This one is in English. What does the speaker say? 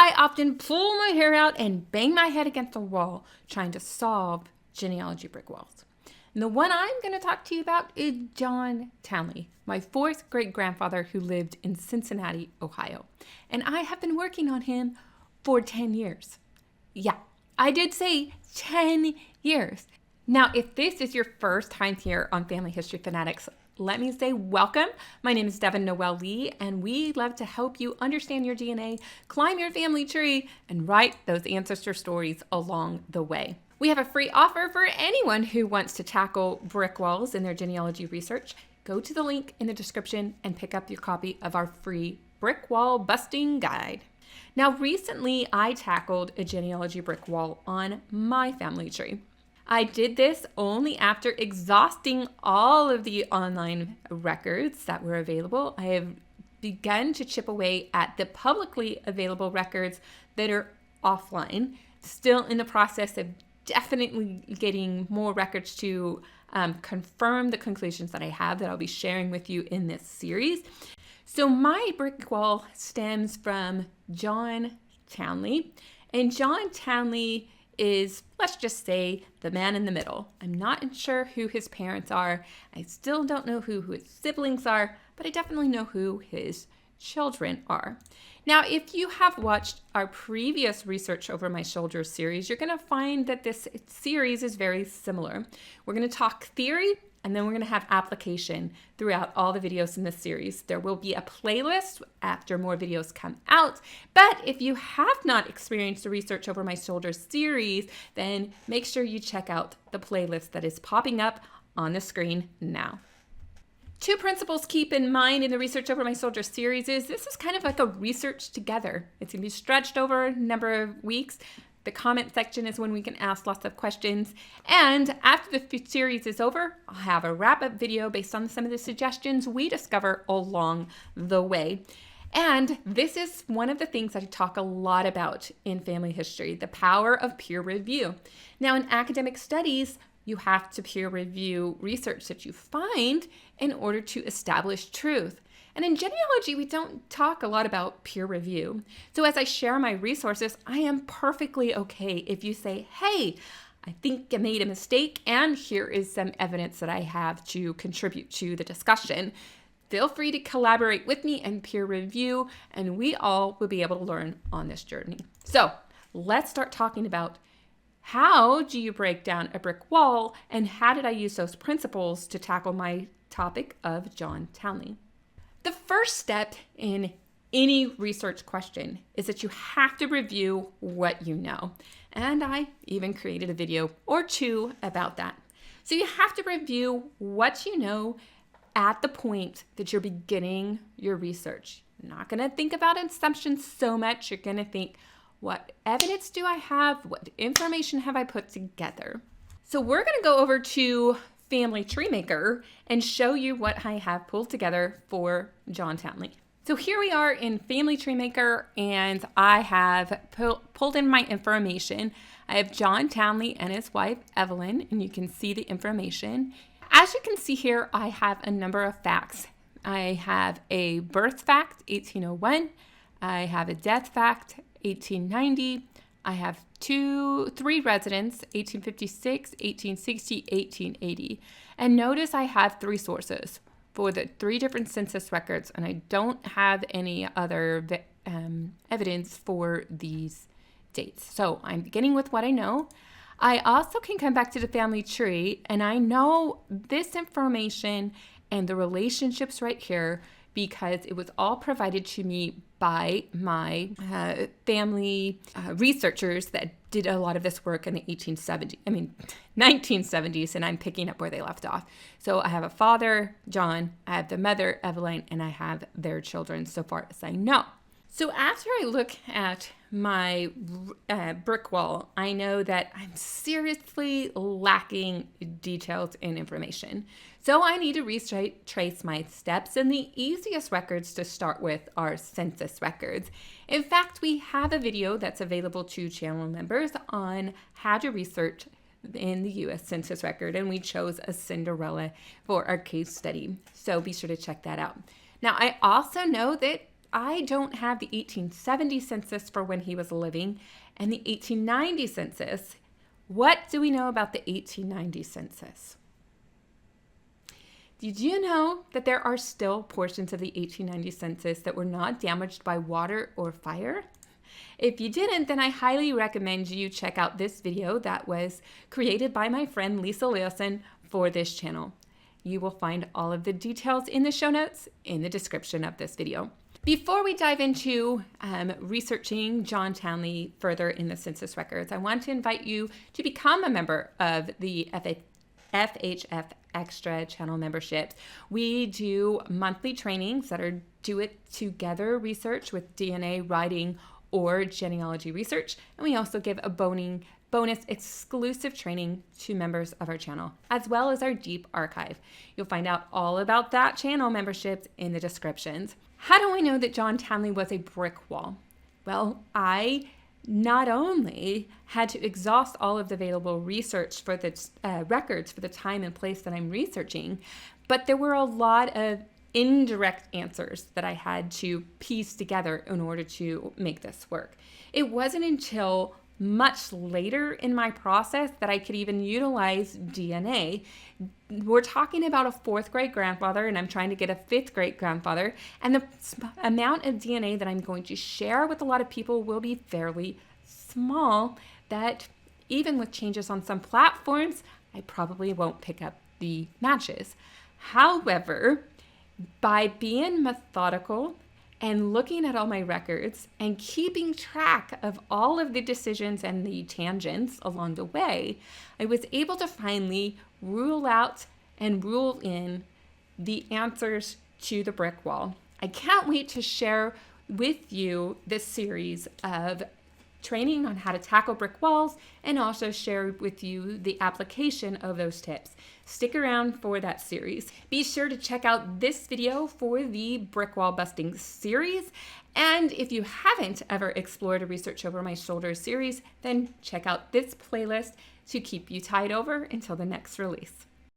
I often pull my hair out and bang my head against the wall trying to solve genealogy brick walls. And the one I'm going to talk to you about is John Townley, my fourth great-grandfather who lived in Cincinnati, Ohio. And I have been working on him for 10 years. Yeah, I did say 10 years. Now, if this is your first time here on Family History Fanatics, let me say welcome. My name is Devin Noel Lee, and we love to help you understand your DNA, climb your family tree, and write those ancestor stories along the way. We have a free offer for anyone who wants to tackle brick walls in their genealogy research. Go to the link in the description and pick up your copy of our free brick wall busting guide. Now, recently I tackled a genealogy brick wall on my family tree. I did this only after exhausting all of the online records that were available. I have begun to chip away at the publicly available records that are offline, still in the process of definitely getting more records to confirm the conclusions that I have that I'll be sharing with you in this series. So my brick wall stems from John Townley, and John Townley is, let's just say, the man in the middle. I'm not sure who his parents are. I still don't know who his siblings are, but I definitely know who his children are. Now, if you have watched our previous Research Over My Shoulder series, you're going to find that this series is very similar. We're going to talk theory, and then we're going to have application throughout all the videos in this series. There will be a playlist after more videos come out. But if you have not experienced the Research Over My Shoulder series, then make sure you check out the playlist that is popping up on the screen now. Two principles keep in mind in the Research Over My Shoulder series is this is kind of like a research together. It's going to be stretched over a number of weeks. The comment section is when we can ask lots of questions. And after the series is over, I'll have a wrap-up video based on some of the suggestions we discover along the way. And this is one of the things that I talk a lot about in family history, the power of peer review. Now, in academic studies, you have to peer review research that you find in order to establish truth. And in genealogy, we don't talk a lot about peer review. So as I share my resources, I am perfectly okay if you say, hey, I think I made a mistake, and here is some evidence that I have to contribute to the discussion. Feel free to collaborate with me and peer review, and we all will be able to learn on this journey. So let's start talking about how do you break down a brick wall, and how did I use those principles to tackle my topic of John Townley? The first step in any research question is that you have to review what you know. And I even created a video or two about that. So you have to review what you know at the point that you're beginning your research. You're not going to think about assumptions so much. You're going to think, what evidence do I have? What information have I put together? So we're going to go over to Family Tree Maker and show you what I have pulled together for John Townley. So here we are in Family Tree Maker, and I have pulled in my information. I have John Townley and his wife, Evelyn, and you can see the information. As you can see here, I have a number of facts. I have a birth fact, 1801. I have a death fact, 1890. I have three residents, 1856, 1860, 1880. And notice I have three sources for the three different census records, and I don't have any other evidence for these dates. So I'm beginning with what I know. I also can come back to the family tree, and I know this information and the relationships right here because it was all provided to me by my family researchers that did a lot of this work in the 1970s, and I'm picking up where they left off. So I have a father, John, I have the mother, Evelyn, and I have their children so far as I know. So after I look at my brick wall, I know that I'm seriously lacking details and information. So I need to retrace my steps, and the easiest records to start with are census records. In fact, we have a video that's available to channel members on how to research in the U.S. Census record, and we chose a Cinderella for our case study. So be sure to check that out. Now, I also know that I don't have the 1870 census for when he was living and the 1890 census. What do we know about the 1890 census? Did you know that there are still portions of the 1890 census that were not damaged by water or fire? If you didn't, then I highly recommend you check out this video that was created by my friend Lisa Leosin for this channel. You will find all of the details in the show notes in the description of this video. Before we dive into researching John Townley further in the census records, I want to invite you to become a member of the FHF Extra channel memberships. We do monthly trainings that are do it together research with DNA writing or genealogy research, and we also give a bonus exclusive training to members of our channel, as well as our deep archive. You'll find out all about that channel memberships in the descriptions. How do I know that John Townley was a brick wall? Well, I not only had to exhaust all of the available research for the records for the time and place that I'm researching, but there were a lot of indirect answers that I had to piece together in order to make this work. It wasn't until much later in my process that I could even utilize DNA. We're talking about a 4th great grandfather, and I'm trying to get a 5th great grandfather, and the amount of DNA that I'm going to share with a lot of people will be fairly small, that even with changes on some platforms, I probably won't pick up the matches. However, by being methodical and looking at all my records and keeping track of all of the decisions and the tangents along the way, I was able to finally rule out and rule in the answers to the brick wall. I can't wait to share with you this series of training on how to tackle brick walls and also share with you the application of those tips. Stick around for that series. Be sure to check out this video for the brick wall busting series. And if you haven't ever explored a Research Over My Shoulder series, then check out this playlist to keep you tied over until the next release.